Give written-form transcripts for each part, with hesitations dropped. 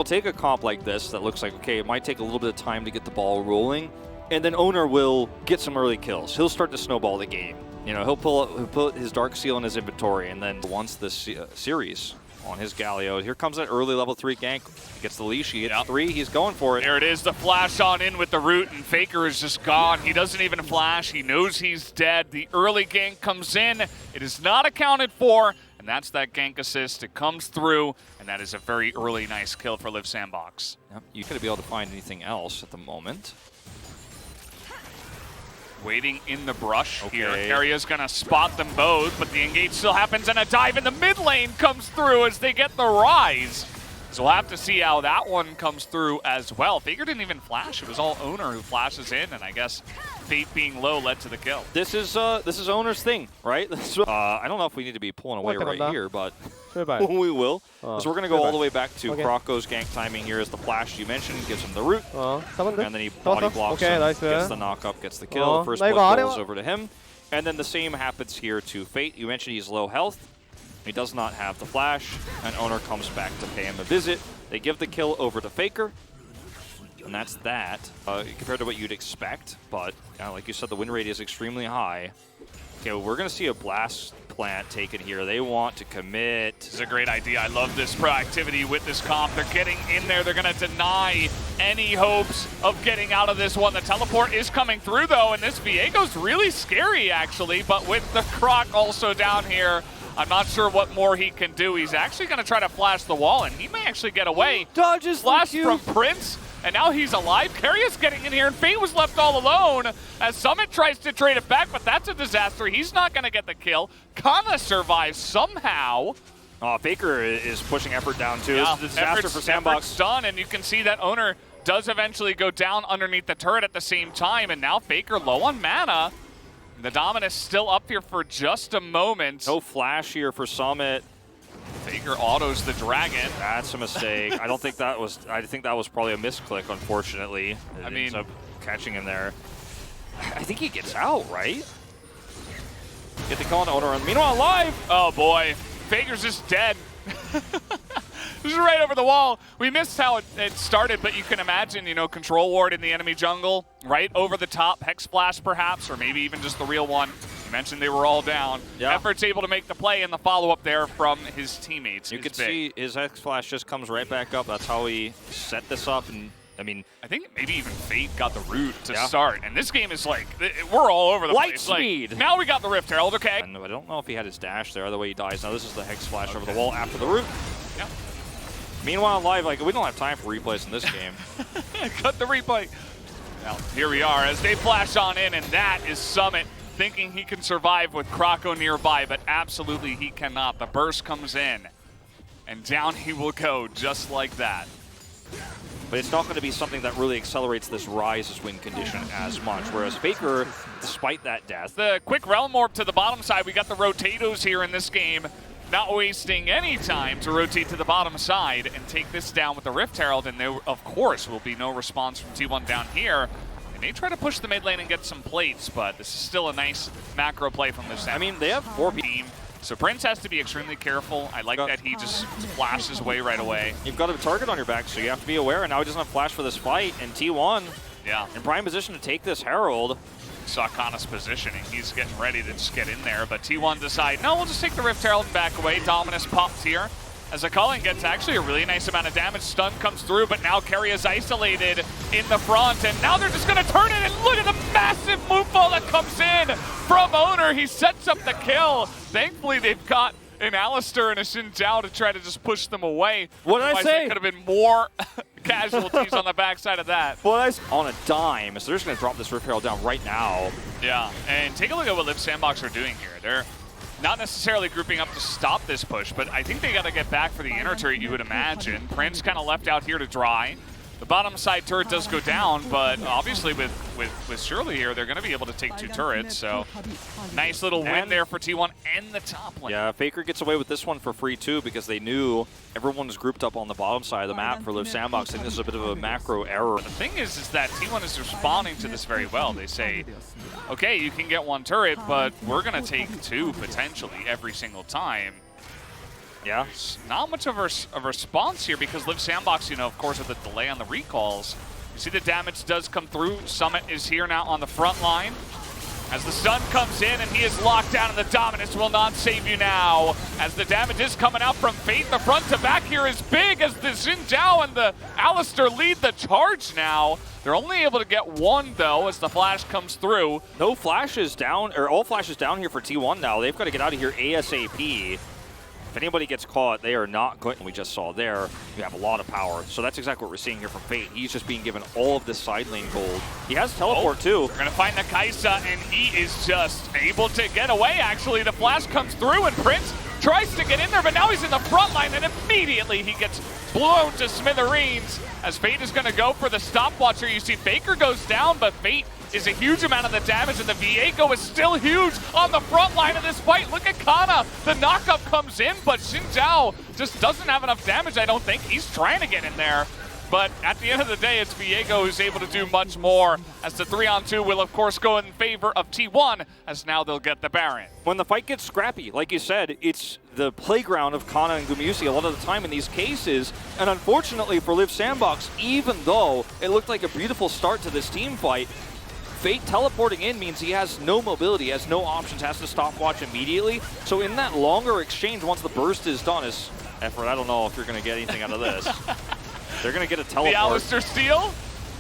We'll take a comp like this that looks like, okay, it might take a little bit of time to get the ball rolling, and then Owner will get some early kills. He'll start to snowball the game. You know, he'll put his Dark Seal in his inventory, and then once this series on his Galio, here comes that early level 3 gank. He gets the leash, he gets 3, he's going for it. There it is, the flash on in with the root, and Faker is just gone. He doesn't even flash, he knows he's dead. The early gank comes in, it is not accounted for, and that's that gank assist. It comes through, and that is a very early nice kill for LIIV SANDBOX. Yep, you couldn't be able to find anything else at the moment. Waiting in the brush here. Carrier's gonna spot them both, but the engage still happens, and a dive in the mid lane comes through as they get the rise. So we'll have to see how that one comes through as well. Faker didn't even flash. It was all Owner who flashes in, and I guess Fate being low led to the kill. This is Owner's thing, right? I don't know if we need to be pulling away right here, but we will. So we're going to go all the way back to Krako's gank timing here as the flash you mentioned gives him the root. And then he body blocks him, gets the knock up, gets the kill. First blood goes over to him. And then the same happens here to Fate. You mentioned he's low health. He does not have the flash, and Owner comes back to pay him a visit. They give the kill over to Faker, and that's that, compared to what you'd expect. But, like you said, the win rate is extremely high. Okay, well, we're going to see a blast plant taken here. They want to commit. This is a great idea. I love this proactivity with this comp. They're getting in there. They're going to deny any hopes of getting out of this one. The teleport is coming through, though, and this Viego's really scary, actually. But with the Croc also down here, I'm not sure what more he can do. He's actually going to try to flash the wall, and he may actually get away. Dodges flash from Prince, and now he's alive. Carrier's getting in here, and Fate was left all alone as Summit tries to trade it back, but that's a disaster. He's not going to get the kill. Kana survives somehow. Faker is pushing effort down, too. This is a disaster for SANDBOX. Done, and you can see that Owner does eventually go down underneath the turret at the same time, and now Faker low on mana. The Dominus still up here for just a moment. No flash here for Summit. Faker autos the dragon. That's a mistake. I think that was probably a misclick, unfortunately. It ends up catching him there. I think he gets out, right? Get the call on Owner. Meanwhile, LIIV. Oh boy, Faker's just dead. This is right over the wall. We missed how it started, but you can imagine, you know, control ward in the enemy jungle, right over the top, Hex Splash perhaps, or maybe even just the real one. You mentioned they were all down. Yeah. Effort's able to make the play and the follow-up there from his teammates. You can see his Hex Splash just comes right back up. That's how he set this up. And I mean, I think maybe even Fate got the root to start. And this game is like, we're all over the place. Speed. Like, now we got the Rift Herald, okay. And I don't know if he had his dash there, the way he dies. Now this is the Hex Splash over the wall after the root. Yeah. Meanwhile, LIIV, like, we don't have time for replays in this game. Cut the replay. Well, here we are as they flash on in, and that is Summit thinking he can survive with Krako nearby, but absolutely he cannot. The burst comes in, and down he will go just like that. But it's not going to be something that really accelerates this Rise's win condition as much, whereas Faker, despite that death. The quick Realm Orb to the bottom side. We got the Rotatos here in this game. Not wasting any time to rotate to the bottom side and take this down with the Rift Herald, and there, of course, will be no response from T1 down here. They may try to push the mid lane and get some plates, but this is still a nice macro play from this. I mean, they have 4 team, so Prince has to be extremely careful. I like that he just flashes away right away. You've got a target on your back, so you have to be aware, and now he doesn't have flash for this fight, and T1 in prime position to take this Herald. Saw Kana's positioning. He's getting ready to just get in there, but T1 decide, no, we'll just take the Rift Herald and back away. Dominus pops here as a Culling gets actually a really nice amount of damage. Stun comes through, but now Carry is isolated in the front, and now they're just going to turn it, and look at the massive move ball that comes in from Owner. He sets up the kill. Thankfully, they've got an Alistair and a Xin Zhao to try to just push them away. What did I say? There could have been more casualties on the backside of that. On a dime, so they're just going to drop this Rift Herald down right now. Yeah, and take a look at what LIIV SANDBOX are doing here. They're not necessarily grouping up to stop this push, but I think they got to get back for the inner turret, you would imagine. Prince kind of left out here to dry. The bottom side turret does go down, but obviously with Shirley here, they're going to be able to take 2 turrets. So nice little win there for T1 and the top lane. Yeah, Faker gets away with this one for free too, because they knew everyone was grouped up on the bottom side of the map for LIIV SANDBOX. I think this is a bit of a macro error. But the thing is that T1 is responding to this very well. They say, okay, you can get 1 turret, but we're going to take 2 potentially every single time. Yeah. It's not much of a response here because LIIV SANDBOX, you know, of course, with the delay on the recalls. You see the damage does come through. Summit is here now on the front line. As the stun comes in and he is locked down and the Dominus will not save you now. As the damage is coming out from Fate, the front to back here is big as the Xin Zhao and the Alistar lead the charge now. They're only able to get one though as the flash comes through. No flashes down, or all flashes down here for T1 now. They've got to get out of here ASAP. If anybody gets caught, they are not going. We just saw there, you have a lot of power. So that's exactly what we're seeing here from Fate. He's just being given all of this side lane gold. He has teleport too. We're gonna find the Kaisa, and he is just able to get away, actually. The flash comes through, and Prince tries to get in there, but now he's in the front line, and immediately he gets blown to smithereens. As Fate is gonna go for the stopwatch here. You see Faker goes down, but Fate is a huge amount of the damage, and the Viego is still huge on the front line of this fight. Look at Kana. The knockup comes in, but Xin Zhao just doesn't have enough damage, I don't think. He's trying to get in there. But at the end of the day, it's Viego who's able to do much more, as the 3-on-2 will, of course, go in favor of T1, as now they'll get the Baron. When the fight gets scrappy, like you said, it's the playground of Kana and Gumayusi a lot of the time in these cases. And unfortunately for LIIV SANDBOX, even though it looked like a beautiful start to this team fight, Fate teleporting in means he has no mobility, has no options, has to stopwatch immediately. So in that longer exchange, once the burst is done, is effort. I don't know if you're going to get anything out of this. They're going to get a teleport. The Alistar steal?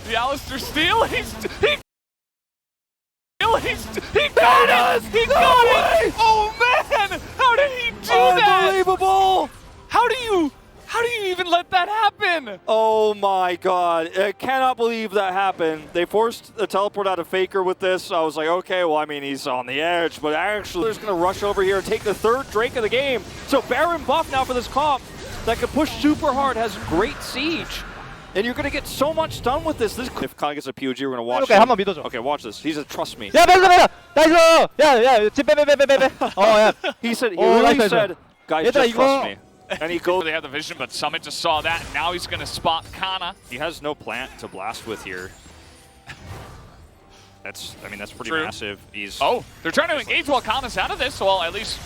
The Alistar steal? He got it! He got it! Oh man! How did he do that? Unbelievable! How do you even let that happen? Oh my god, I cannot believe that happened. They forced a teleport out of Faker with this. I was like, okay, well, I mean, he's on the edge, but actually they're just going to rush over here and take the third Drake of the game. So Baron buff now for this comp that can push super hard, has great siege. And you're going to get so much done with this. If Kana gets a POG, we're going to watch Okay, 한번 믿어줘. Okay, watch this. He's a trust me. 야, 나이스! 야, 집 빼. 야. He said, he really said, guys, 얘들아, just trust me. And he goes. They have the vision, but Summit just saw that, and now he's going to spot Kana. He has no plant to blast with here. That's pretty True. massive. Oh, they're trying to engage while Kana's out of this. Well, at least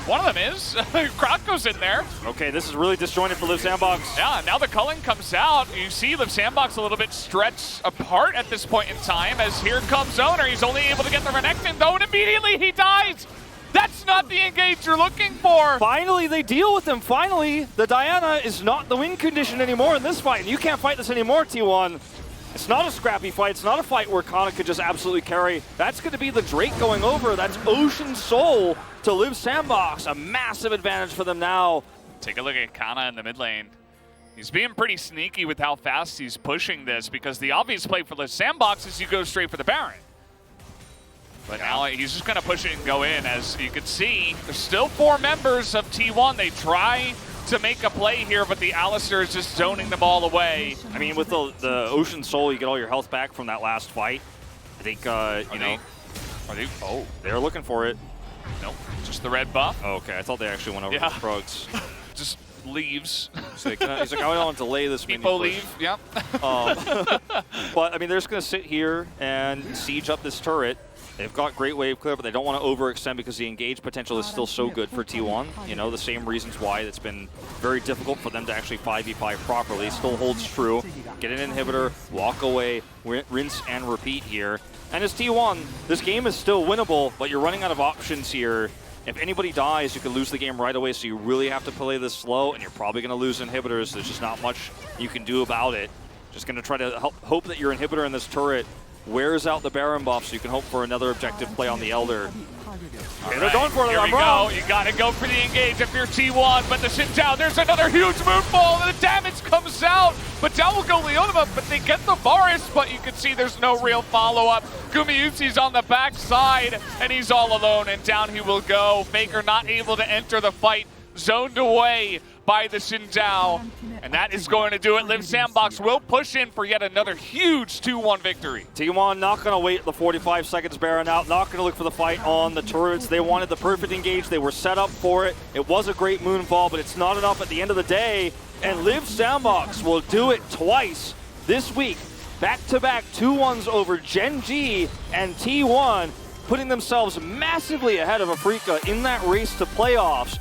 one of them is. Krako's in there. Okay, this is really disjointed for LIIV SANDBOX. Yeah, now the culling comes out. You see LIIV SANDBOX a little bit stretched apart at this point in time, as here comes Owner. He's only able to get the Renekton, though, and immediately he dies. That's not the engage you're looking for. Finally, they deal with him. Finally, the Diana is not the win condition anymore in this fight, and you can't fight this anymore, T1. It's not a scrappy fight. It's not a fight where Kana could just absolutely carry. That's going to be the Drake going over. That's Ocean Soul to LIIV SANDBOX. A massive advantage for them now. Take a look at Kana in the mid lane. He's being pretty sneaky with how fast he's pushing this, because the obvious play for LIIV SANDBOX is you go straight for the Baron. But now he's just going to push it and go in. As you can see, there's still 4 members of T1. They try to make a play here, but the Alistar is just zoning them all away. I mean, with the Ocean Soul, you get all your health back from that last fight. I think, they're looking for it. Nope, just the red buff. Oh, okay, I thought they actually went over the Krugs. Just leaves. He's like, I don't want to delay this. People leave, yep. But, I mean, they're just going to sit here and siege up this turret. They've got great wave clear, but they don't want to overextend because the engage potential is still so good for T1. You know, the same reasons why it's been very difficult for them to actually 5v5 properly. Still holds true. Get an inhibitor, walk away, rinse and repeat here. And as T1, this game is still winnable, but you're running out of options here. If anybody dies, you can lose the game right away, so you really have to play this slow, and you're probably going to lose inhibitors. There's just not much you can do about it. Just going to try to hope that your inhibitor in this turret wears out the Baron buff, so you can hope for another objective play on the Elder. Okay, they're going for it. Here we go. You got to go for the engage if you're T1, but the Xin Zhao, there's another huge moonfall, and the damage comes out. But down will go Leonova, but they get the Varus, but you can see there's no real follow-up. Gumayusi's on the backside, and he's all alone, and down he will go. Faker not able to enter the fight, zoned away by the Xin Zhao. And that is going to do it. LIIV SANDBOX will push in for yet another huge 2-1 victory. T1 not going to wait the 45 seconds Baron out, not going to look for the fight on the turrets. They wanted the perfect engage. They were set up for it. It was a great moonfall, but it's not enough at the end of the day. And LIIV SANDBOX will do it twice this week. Back-to-back 2-1s over Gen G and T1, putting themselves massively ahead of Afrika in that race to playoffs.